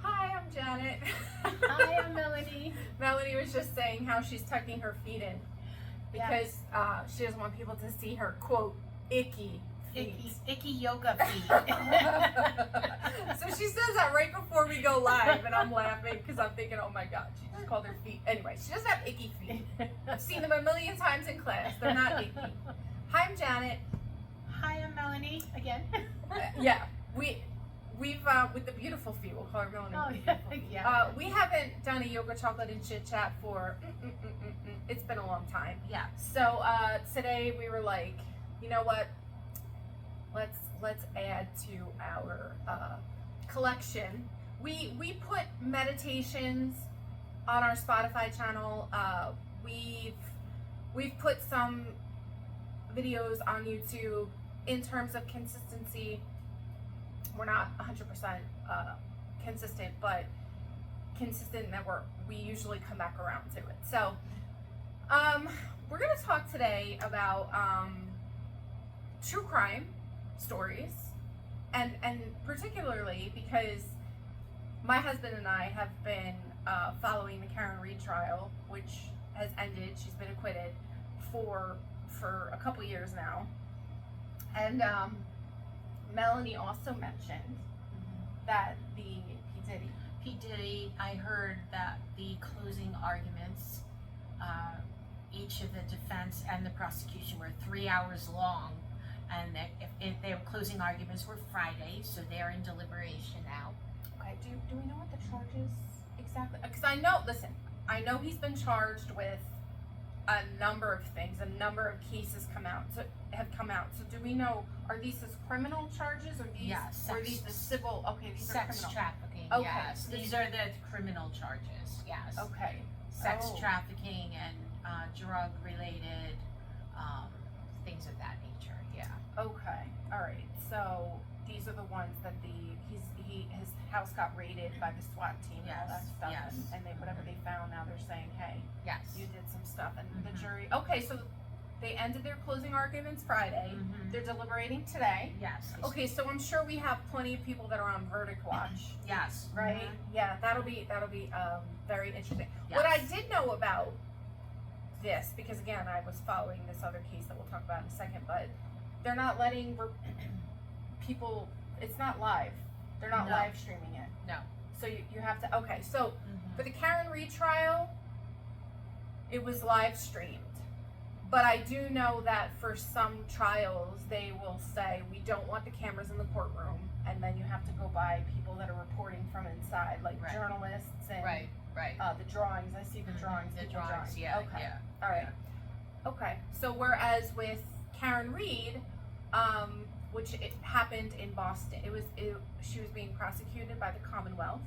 Hi, I'm Janet. Hi, I'm Melanie. Melanie was just saying how she's tucking her feet in because she doesn't want people to see her, quote, icky feet. Icky yoga feet. So she says that right before we go live, and I'm laughing because I'm thinking, oh my god, she just called her feet. Anyway, she doesn't have icky feet. I've seen them a million times in class. They're not icky. Hi, I'm Janet. Hi, I'm Melanie again. Yeah, we've with the beautiful feet. We'll call her Melanie. Oh, with the beautiful feet. yeah. We haven't done a yoga chocolate and chit chat for it's been a long time. Yeah. So today we were like, you know what? Let's add to our collection. We put meditations on our Spotify channel. We've put some videos on YouTube. In terms of consistency, we're not 100% consistent, but consistent in that we usually come back around to it. So we're going to talk today about true crime stories, and particularly because my husband and I have been following the Karen Reed trial, which has ended. She's been acquitted for a couple years now. And Melanie also mentioned that P. Diddy, I heard that the closing arguments, each of the defense and the prosecution were 3 hours long, and that if their closing arguments were Friday, so they're in deliberation now. Okay, do we know what the charges exactly? Because I know he's been charged with a number of things. A number of cases have come out. So do we know, are these his criminal charges, or these or these the civil? Okay, these are criminal. Sex trafficking. Okay, Yes, so these are the criminal charges. Yes. Okay. Sex trafficking and drug related things of that nature. Yeah. Okay. All right. So these are the ones that his house got raided by the SWAT team and all that stuff. Yes. And they, whatever they found, now they're saying, hey, Yes. you did some stuff. And the jury, okay, so they ended their closing arguments Friday. They're deliberating today. Yes. Okay, so I'm sure we have plenty of people that are on verdict watch. Yes. Right? Yeah, that'll be very interesting. Yes. What I did know about this, because again, I was following this other case that we'll talk about in a second, but they're not letting people, it's not live. They're not live streaming it. No. So you have to, okay, so for the Karen Reed trial, it was live streamed. But I do know that for some trials, they will say, we don't want the cameras in the courtroom, and then you have to go by people that are reporting from inside, like journalists and the drawings. I see the drawings. The drawings, yeah. Okay. Yeah. All right. Yeah. Okay. So whereas with Karen Reed, which it happened in Boston, she was being prosecuted by the Commonwealth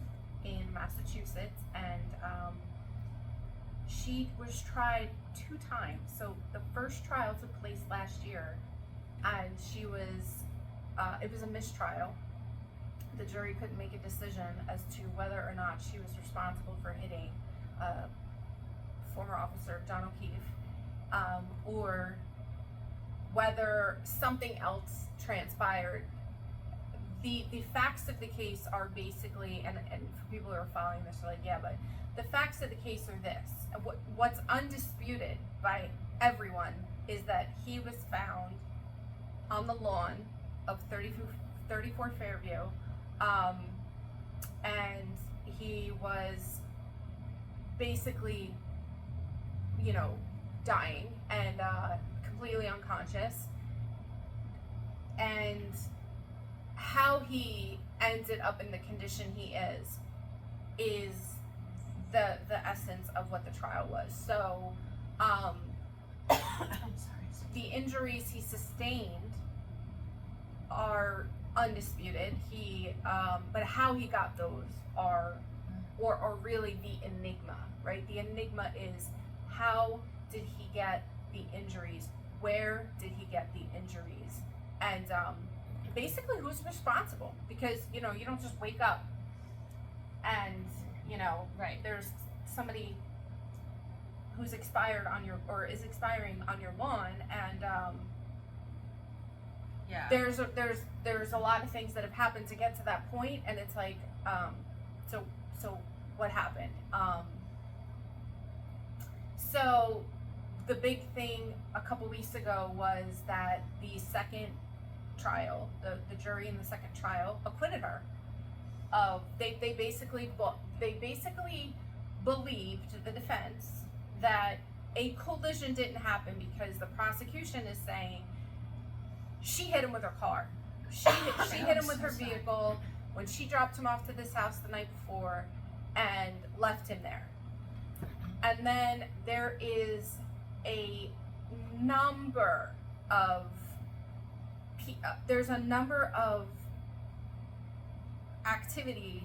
in Massachusetts, and she was tried 2 times. So the first trial took place last year, and she was, it was a mistrial. The jury couldn't make a decision as to whether or not she was responsible for hitting former officer John O'Keefe, or whether something else transpired. The facts of the case are basically, and for people who are following this, are like, yeah, but the facts of the case are this. What's undisputed by everyone is that he was found on the lawn of 34 Fairview, and he was basically, dying and completely unconscious. And how he ended up in the condition he is the essence of what the trial was. So I'm sorry. the injuries he sustained are undisputed. But how he got those are really the enigma, right? The enigma is, how did he get the injuries? Where did he get the injuries? And basically, who's responsible? Because you don't just wake up and there's somebody who's expired on your, or is expiring on your lawn, and Yeah. there's a lot of things that have happened to get to that point, and it's like, so what happened? So the big thing a couple weeks ago was that the second trial, the jury in the second trial acquitted her of they basically believed, the defense, that a collision didn't happen because the prosecution is saying she hit him with her car. She hit him with her vehicle when she dropped him off to this house the night before and left him there. And then there is a number of activity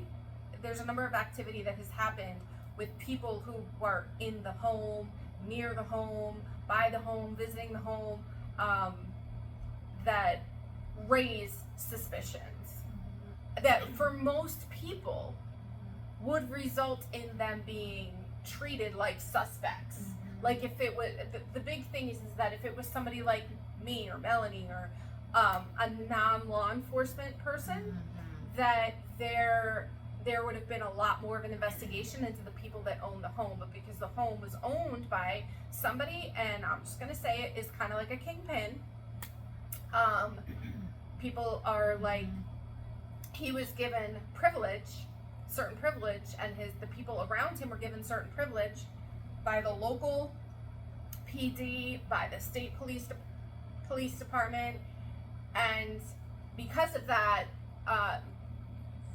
that has happened with people who were in the home, near the home, by the home, visiting the home, that raise suspicions that for most people would result in them being treated like suspects. Like if it was, the big thing is that if it was somebody like me or Melanie or a non-law enforcement person, that there would have been a lot more of an investigation into the people that owned the home. But because the home was owned by somebody, and I'm just gonna say it, is kind of like a kingpin, people are like, he was given certain privilege, and the people around him were given certain privilege by the local PD, by the state police department, and because of that,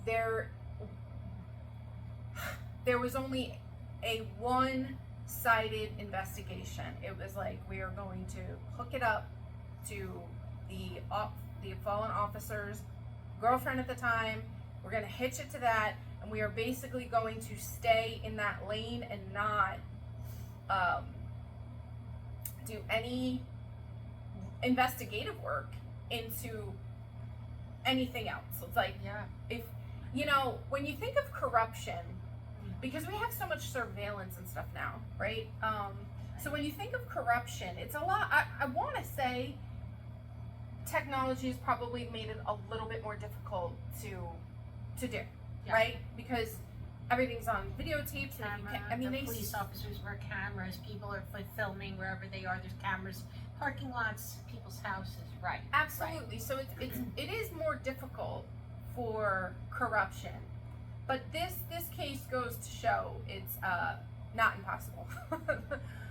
there was only a one-sided investigation. It was like, we are going to hook it up to the fallen officer's girlfriend at the time. We're going to hitch it to that, and we are basically going to stay in that lane and not do any investigative work into anything else. So it's like, if when you think of corruption, because we have so much surveillance and stuff now, right? So when you think of corruption, it's a lot. I want to say technology has probably made it a little bit more difficult to do, right? Because everything's on videotapes. Police officers wear cameras. People are filming wherever they are. There's cameras, parking lots, people's houses. Right. Absolutely. Right. So it is more difficult for corruption, but this case goes to show it's not impossible.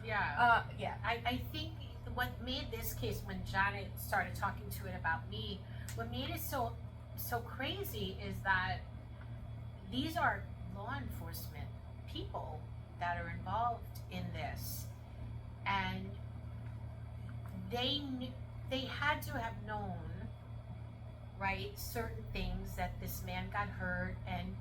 Yeah. I think what made this case, when Janet started talking to it about me, what made it so crazy is that these are law enforcement people that are involved in this, and they had to have known, right, certain things, that this man got hurt and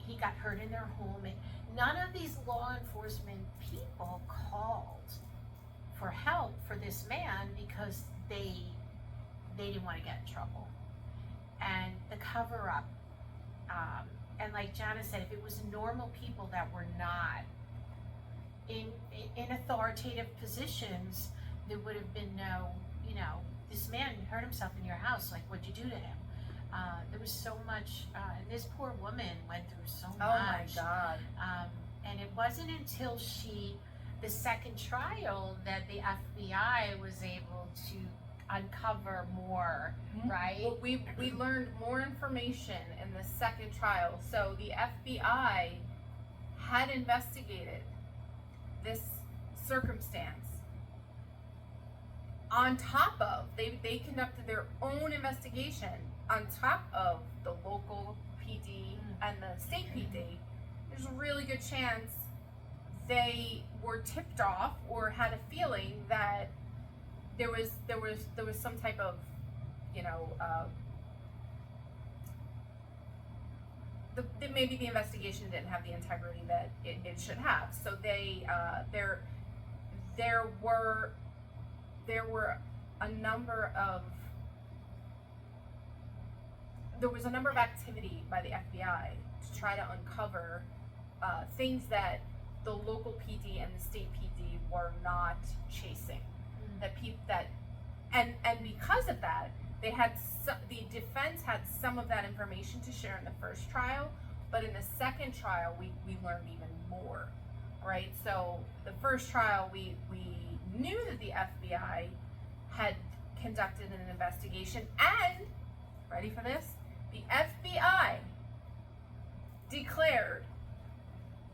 he got hurt in their home, and none of these law enforcement people called for help for this man because they didn't want to get in trouble. And the cover up, and like Jana said, if it was normal people that were not in authoritative positions, there would have been no, this man hurt himself in your house, like, what'd you do to him? There was so much, and this poor woman went through so much. Oh my God. And it wasn't until the second trial, that the FBI was able to uncover more, right? Well, we learned more information in the second trial. So the FBI had investigated this circumstance. On top of, they conducted their own investigation on top of the local PD and the state PD. There's a really good chance they were tipped off or had a feeling that there was some type of, maybe the investigation didn't have the integrity that it should have. So there was a number of activity by the FBI to try to uncover things that the local PD and the state PD were not chasing. And because of that, the defense had some of that information to share in the first trial, but in the second trial, we learned even more, right? So the first trial, we knew that the FBI had conducted an investigation, and, ready for this? The FBI declared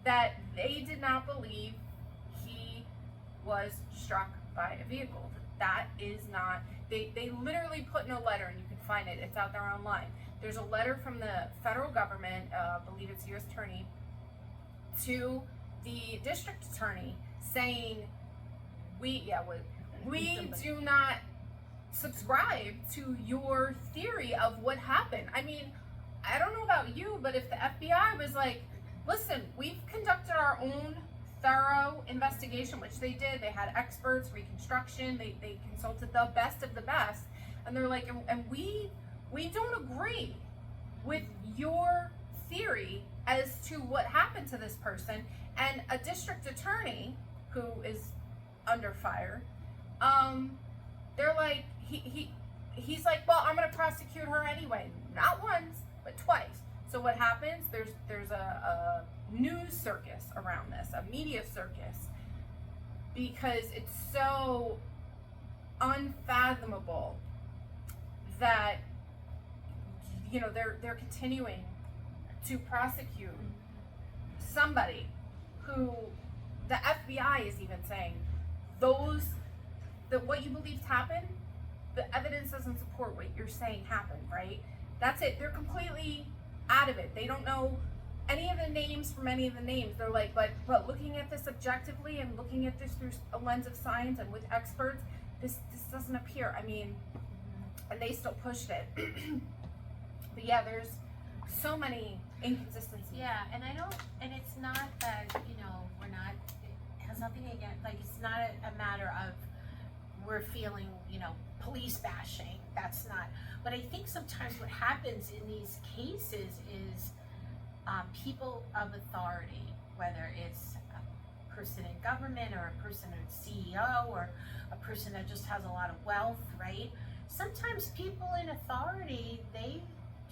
that they did not believe he was struck by a vehicle. That is not, they literally put in a letter, and you can find it, it's out there online. There's a letter from the federal government, I believe it's U.S. Attorney, to the district attorney saying, we do not subscribe to your theory of what happened. I mean, I don't know about you, but if the FBI was like, listen, we've conducted our own thorough investigation, which they did. They had experts, reconstruction, they consulted the best of the best, and they're like, and we don't agree with your theory as to what happened to this person. And a district attorney who is under fire, they're like, he's like, well, I'm gonna prosecute her anyway, not once but twice. So what happens? There's a news circus around this, a media circus, because it's so unfathomable that, you know, they're continuing to prosecute somebody who the FBI is even saying that what you believed happened, the evidence doesn't support what you're saying happened, right? That's it. They're completely out of it. They don't know any of the names from any of the names. They're like, but looking at this objectively and looking at this through a lens of science and with experts, this doesn't appear. I mean, and they still pushed it. But yeah, there's so many inconsistencies. Yeah, and it's not that, you know, it has nothing against, like, it's not a matter of we're feeling, you know, police bashing. That's not. But I think sometimes what happens in these cases is people of authority, whether it's a person in government or a person who's CEO or a person that just has a lot of wealth, right? Sometimes people in authority, they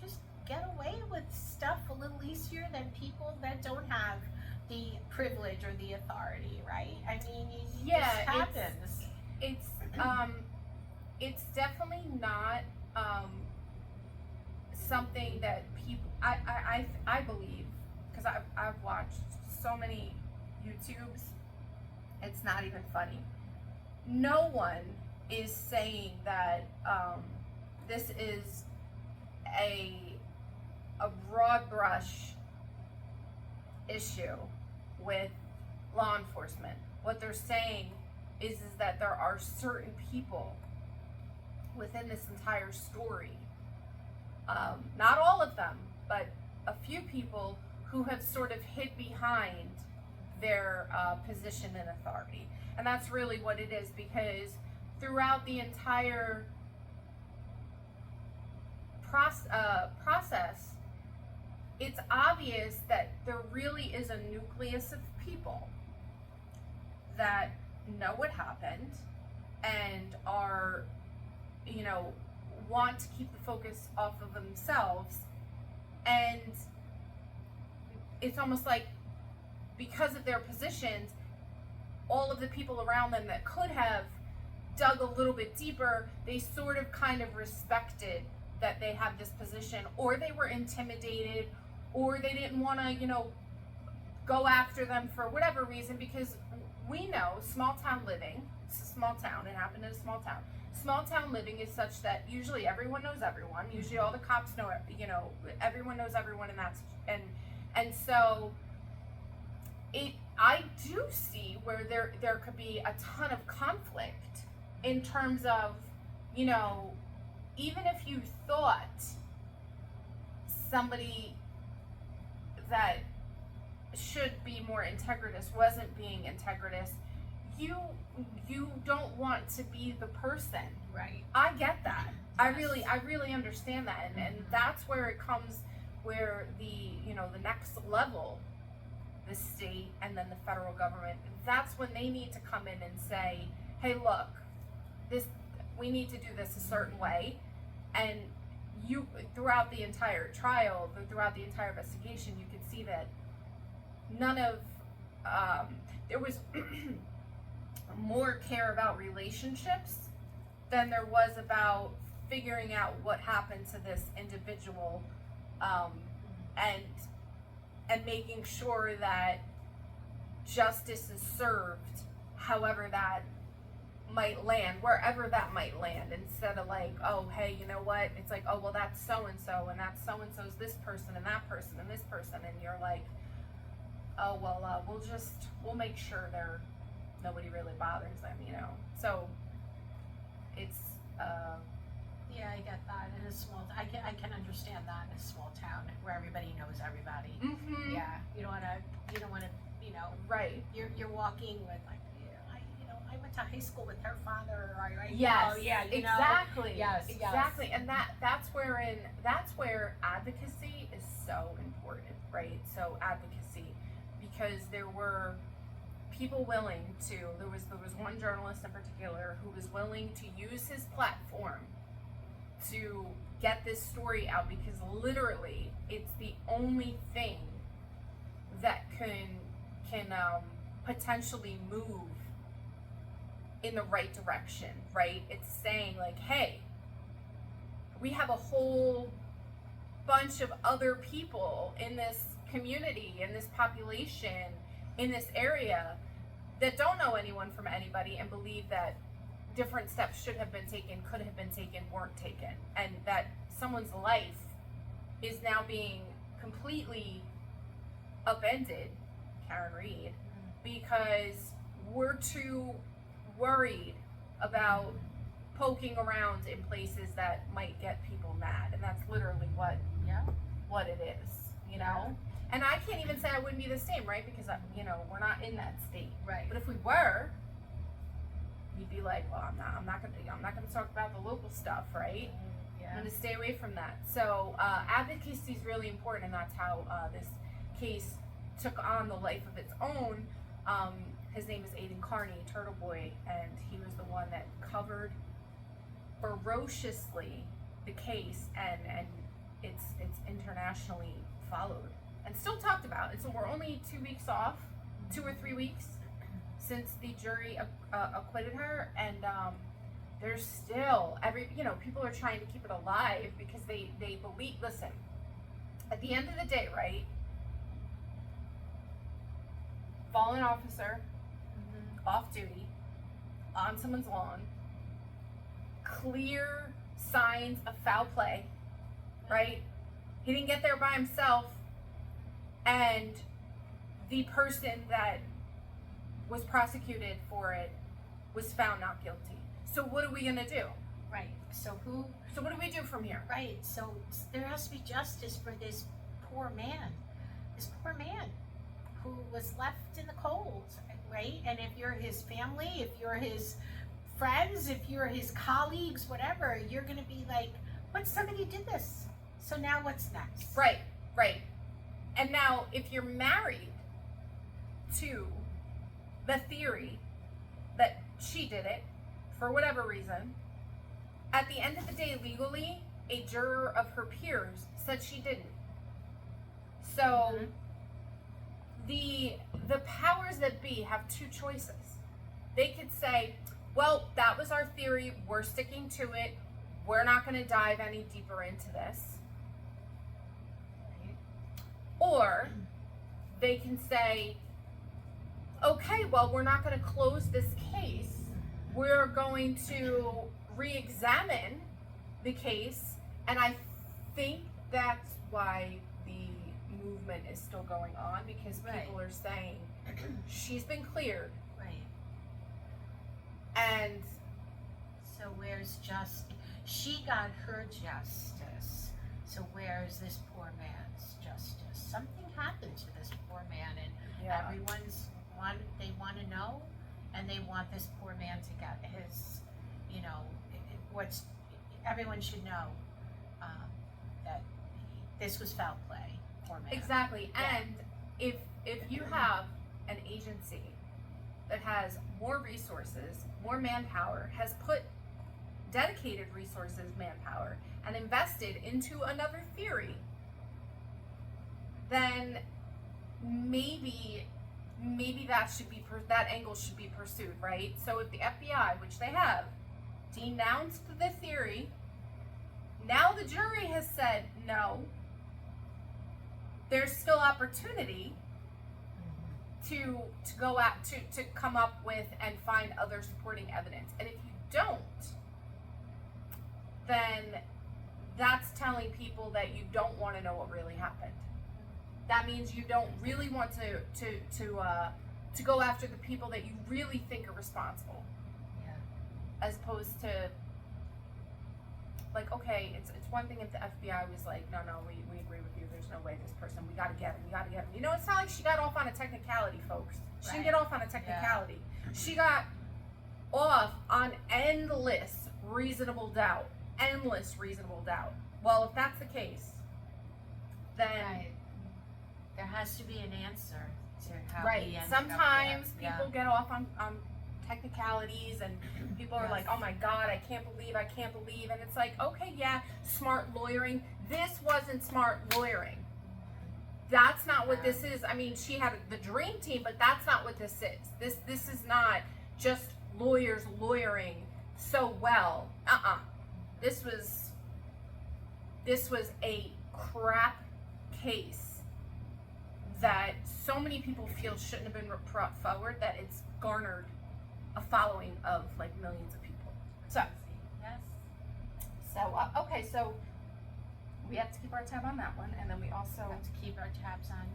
just get away with stuff a little easier than people that don't have the privilege or the authority, right? I mean, it just happens. It's definitely not something that people, I believe, because I've watched so many YouTubes, it's not even funny. No one is saying that this is a broad brush issue with law enforcement. What they're saying is that there are certain people within this entire story, not all of them, but a few people who have sort of hid behind their position and authority. And that's really what it is, because throughout the entire process, it's obvious that there really is a nucleus of people that know what happened and are, you know, want to keep the focus off of themselves. And it's almost like, because of their positions, all of the people around them that could have dug a little bit deeper, they sort of kind of respected that they have this position, or they were intimidated, or they didn't want to, you know, go after them for whatever reason, because we know small town living, it's a small town, it happened in a small town. Small town living is such that usually everyone knows everyone. Usually all the cops know, you know, everyone knows everyone, and so I do see where there could be a ton of conflict in terms of, you know, even if you thought somebody that should be more integritous wasn't being integritous, you don't want to be the person. Right. I get that. Yes. I really understand that, and that's where it comes, where the, you know, the next level, the state and then the federal government, that's when they need to come in and say, hey, look, we need to do this a certain way, And you, throughout the entire trial, throughout the entire investigation, you could see that none of, there was more care about relationships than there was about figuring out what happened to this individual, and making sure that justice is served however that might land, wherever that might land, instead of like, oh, hey, you know what, it's like, oh, well, that's so-and-so, and that's so-and-so's this person, and that person, and this person, and you're like, oh, well, we'll make sure nobody really bothers them, you know. So it's yeah, I get that. In a small, I can understand that in a small town where everybody knows everybody. mm-hmm. Yeah, you don't wanna, you know, Right. You're walking with like, I went to high school with her father, right? Yes. Oh, yeah, you know. Exactly. Yes. Exactly. And that's where advocacy is so important, right? So advocacy, because there were people willing to. There was one journalist in particular who was willing to use his platform to get this story out, because literally it's the only thing that can potentially move in the right direction, right? It's saying like, hey, we have a whole bunch of other people in this community, in this population, in this area that don't know anyone from anybody and believe that different steps should have been taken, could have been taken, weren't taken, and that someone's life is now being completely upended, Karen Reed, because we're too worried about poking around in places that might get people mad, and that's literally what it is, you know. And I can't even say I wouldn't be the same, right? Because we're not in that state, Right. But if we were, you'd be like, well, I'm not gonna talk about the local stuff, right? Yeah. I'm gonna stay away from that. So advocacy is really important, and that's how this case took on the life of its own. His name is Aiden Carney, Turtle Boy, and he was the one that covered ferociously the case, and it's internationally followed and still talked about. And so we're only 2 weeks off, 2 or 3 weeks since the jury acquitted her, and there's still people are trying to keep it alive because they believe. Listen, at the end of the day, right? Fallen officer, off duty, on someone's lawn, clear signs of foul play, right? He didn't get there by himself, and the person that was prosecuted for it was found not guilty. So what are we gonna do? Right. So what do we do from here? Right. So there has to be justice for this poor man. This poor man who was left in the cold, right? And if you're his family, if you're his friends, if you're his colleagues, whatever, you're gonna be like, but somebody did this. So now what's next? Right. And now if you're married to the theory that she did it for whatever reason, at the end of the day, legally, a juror of her peers said she didn't. So the powers that be have two choices. They could say, well, that was our theory, we're sticking to it, we're not going to dive any deeper into this. Or they can say, okay, well, we're not going to close this case. We're going to re-examine the case. And I think that's why the movement is still going on, because people are saying she's been cleared. Right. And so where's she got her justice. So where's this poor man's justice? Something happened to this poor man, and they want to know, and they want this poor man to get his, everyone should know that this was foul play. Poor man. Exactly. Yeah. And if you have an agency that has more resources, more manpower, has put dedicated resources, manpower, and invested into another theory, then maybe that angle should be pursued, right? So if the FBI, which they have, denounced the theory, now the jury has said no, there's still opportunity to go out to come up with and find other supporting evidence. And if you don't, then that's telling people that you don't want to know what really happened. That means you don't really want to go after the people that you really think are responsible. Yeah. As opposed to, like, okay, it's one thing if the FBI was like, no, we agree with you. There's no way this person, we gotta get him. You know, it's not like she got off on a technicality, folks. She didn't get off on a technicality. Yeah. She got off on endless reasonable doubt. Well, if that's the case, then there has to be an answer to how right. Sometimes people get off on technicalities, and people are like, oh my god, I can't believe, and it's like, okay, yeah, smart lawyering. This wasn't smart lawyering. That's not what this is. I mean, she had the dream team, but that's not what this is. This is not just lawyers lawyering so well. This was a crap case that so many people feel shouldn't have been brought forward, that it's garnered a following of like millions of people. So, yes. So, okay, so we have to keep our tab on that one, and then we also have to keep our tabs on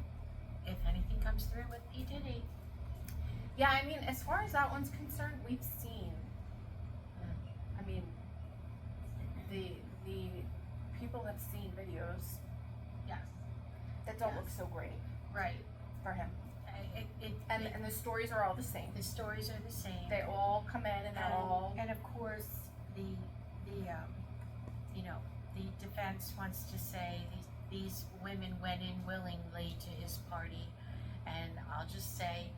if anything comes through with P. Diddy. Yeah, I mean, as far as that one's concerned, we've seen. I mean, the people have seen videos. Yes. That don't look so great. Right. For him. And the stories are all the same. The stories are the same. They all come in and they're all. And of course, the defense wants to say these women went in willingly to his party, and I'll just say,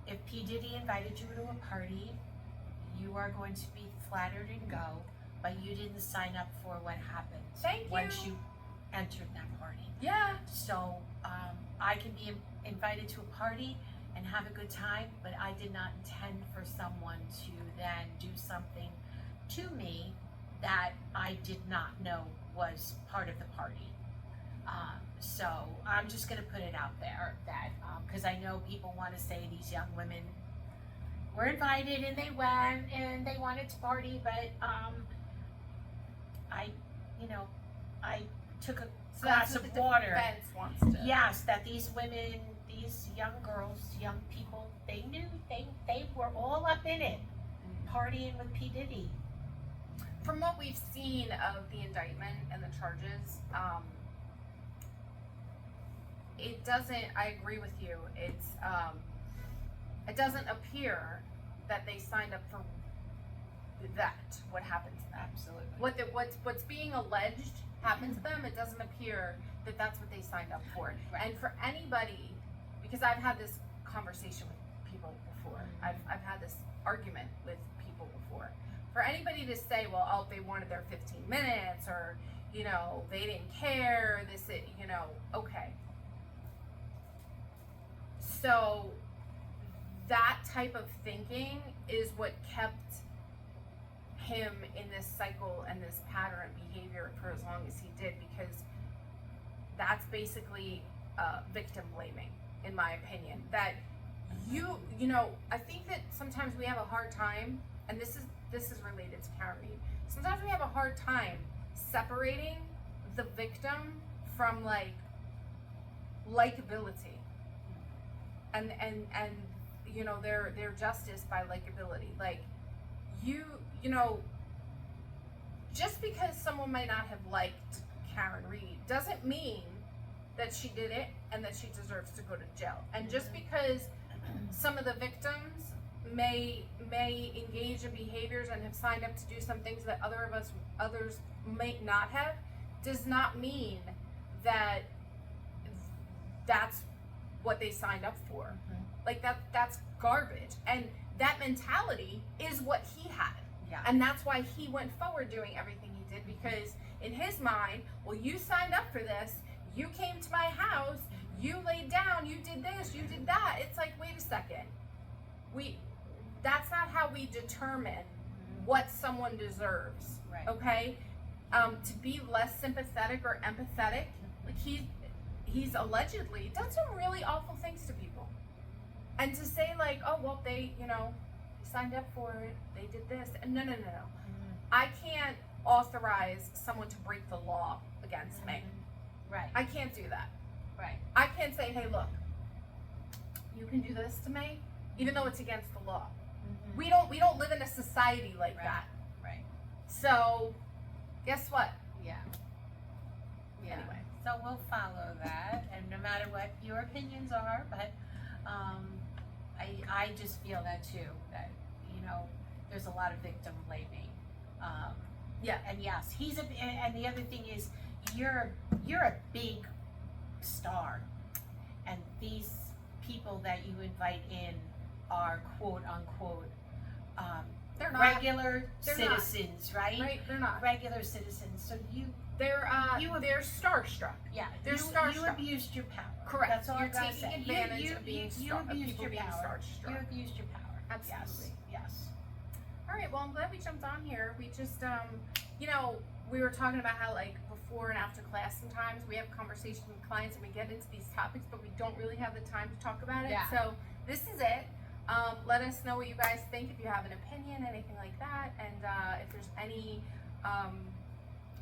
if P. Diddy invited you to a party, you are going to be flattered and go, but you didn't sign up for what happened once you entered that party. Yeah. So I can be invited to a party and have a good time, but I did not intend for someone to then do something to me that I did not know was part of the party. So I'm just going to put it out there that, because I know people want to say these young women were invited and they went and they wanted to party, but I took a glass of water. Defense wants to. Yes, that these women, these young girls, young people, they knew they were all up in it, partying with P. Diddy. From what we've seen of the indictment and the charges, it doesn't. I agree with you. It doesn't appear that they signed up for that. What happened to them? Absolutely. What's being alleged happened to them. It doesn't appear that that's what they signed up for. Right. And for anybody, because I've had this conversation with people before. I've had this argument with people before. For anybody to say, well, they wanted their 15 minutes, or, they didn't care, okay. So that type of thinking is what kept him in this cycle and this pattern behavior for as long as he did, because that's basically victim blaming, in my opinion. That I think that sometimes we have a hard time, and this is related to Karen Reed. Sometimes we have a hard time separating the victim from likability, and their justice by likability. Like just because someone might not have liked Karen Reed doesn't mean that she did it and that she deserves to go to jail. And just because some of the victims may engage in behaviors and have signed up to do some things that others may not have, does not mean that that's what they signed up for. Mm-hmm. Like that's garbage. And that mentality is what he had. Yeah. And that's why he went forward doing everything he did, because in his mind, well, you signed up for this, you came to my house, you laid down, you did this, you did that. It's like, wait a second. That's not how we determine what someone deserves. Right. Okay? To be less sympathetic or empathetic, like he's allegedly done some really awful things to people. And to say like, oh, well, they, signed up for it, they did this. And no. I can't authorize someone to break the law against me. Right. I can't do that. Right. I can't say, hey, look, you can do this to me, even though it's against the law. We don't live in a society like that. Right. So, guess what? Yeah. Anyway. So we'll follow that, and no matter what your opinions are, but I just feel that too, that, there's a lot of victim blaming. Yeah. And yes, and the other thing is, you're a big star, and these people that you invite in are quote unquote They're not regular They're citizens, right? Right? They're not. Regular citizens. So They're starstruck. yeah, They're you starstruck. abused your power. Correct. That's all You're I gotta taking say. advantage of being you abused people your being power. starstruck. You abused your power. Absolutely. Yes. All right. Well, I'm glad we jumped on here. We just, we were talking about how like before and after class sometimes we have conversations with clients and we get into these topics, but we don't really have the time to talk about it. Yeah. So this is it. Let us know what you guys think, if you have an opinion, anything like that, and if there's any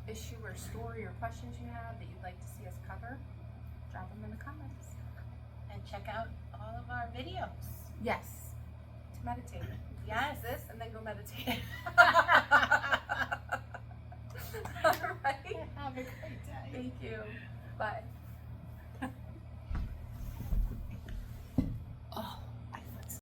issue or story or questions you have that you'd like to see us cover, drop them in the comments. And check out all of our videos. Yes, to meditate. Yes. This and then go meditate. All right. Have a great day. Thank you. Bye.